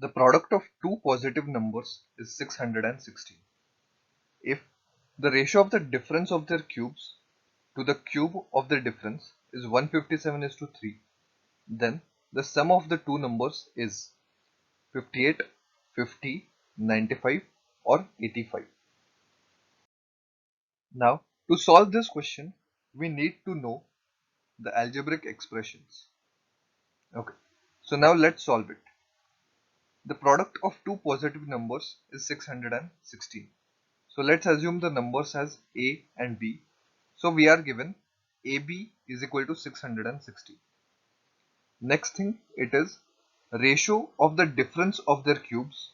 The product of two positive numbers is 616. If the ratio of the difference of their cubes to the cube of the difference is 157:3, then the sum of the two numbers is 58, 50, 95 or 85. Now, to solve this question, we need to know the algebraic expressions. Okay, so now let's solve it. The product of two positive numbers is 616. So let's assume the numbers as a and b. So we are given ab is equal to 660. Next thing, it is ratio of the difference of their cubes.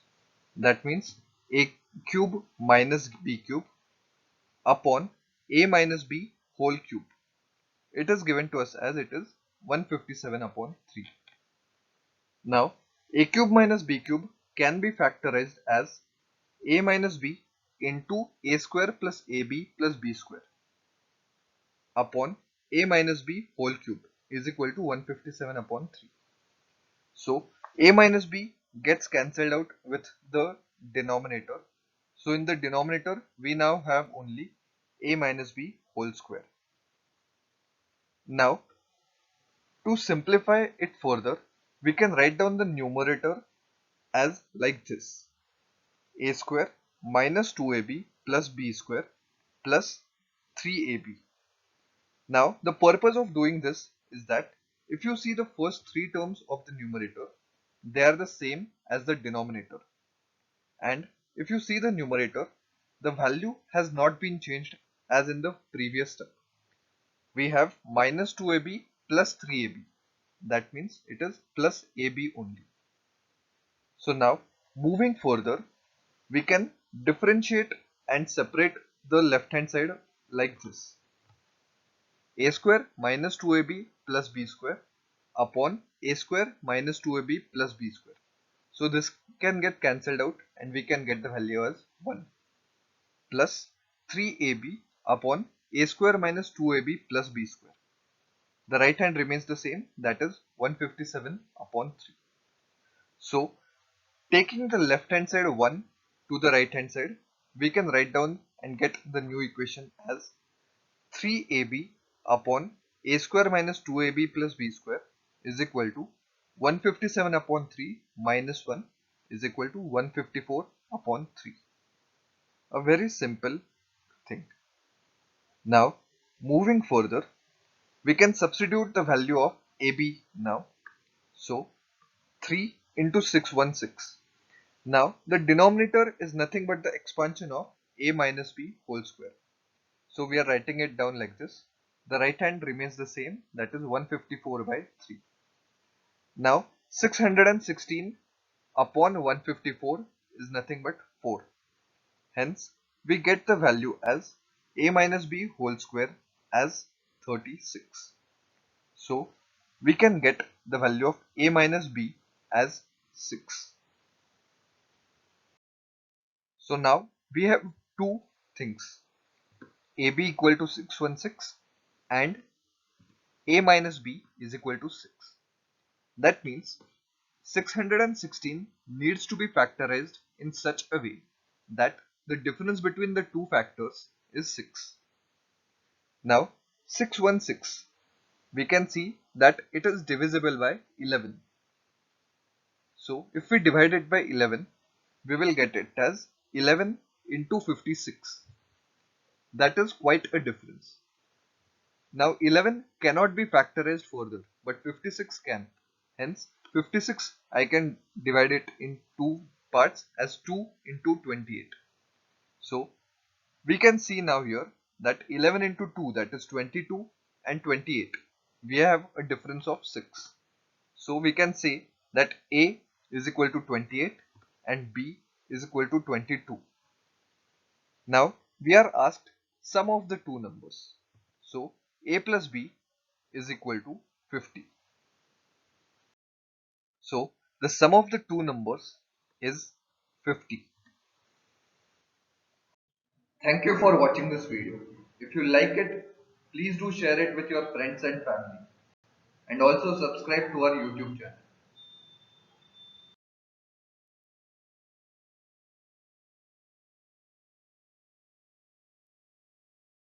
That means a cube minus b cube upon a minus b whole cube. It is given to us as it is 157/3. Now a cube minus b cube can be factorized as a minus b into a square plus ab plus b square upon a minus b whole cube is equal to 157/3. So a minus b gets cancelled out with the denominator. So in the denominator we now have only a minus b whole square. Now to simplify it further, we can write down the numerator as like this: a square minus 2ab plus b square plus 3ab. Now the purpose of doing this is that if you see the first three terms of the numerator, they are the same as the denominator, and if you see the numerator, the value has not been changed as in the previous step. We have minus 2ab plus 3ab. That means it is plus ab only. So now moving further, we can differentiate and separate the left hand side like this: a square minus 2ab plus b square upon a square minus 2ab plus b square. So this can get cancelled out and we can get the value as 1 plus 3ab upon a square minus 2ab plus b square. The right hand remains the same, that is 157/3. So taking the left hand side 1 to the right hand side, we can write down and get the new equation as 3ab upon a square minus 2ab plus b square is equal to 157/3 minus 1 is equal to 154/3. A very simple thing. Now moving further, we can substitute the value of AB now. So 3 into 616. Now the denominator is nothing but the expansion of a minus b whole square. So we are writing it down like this. The right hand remains the same, that is 154/3. Now 616 upon 154 is nothing but 4. Hence we get the value as a minus b whole square as 36. So we can get the value of a minus b as 6. So now we have two things: ab equal to 616 and a minus b is equal to 6. That means 616 needs to be factorized in such a way that the difference between the two factors is 6. Now 616, we can see that it is divisible by 11. So if we divide it by 11, we will get it as 11 into 56. That is quite a difference. Now 11 cannot be factorized further, but 56 can. Hence 56 I can divide it in two parts as 2 into 28. So we can see now here that 11 into 2, that is 22, and 28, we have a difference of 6. So we can say that A is equal to 28 and B is equal to 22. Now we are asked sum of the two numbers. So A plus B is equal to 50. So the sum of the two numbers is 50. Thank you for watching this video. If you like it, please do share it with your friends and family. And also subscribe to our YouTube channel.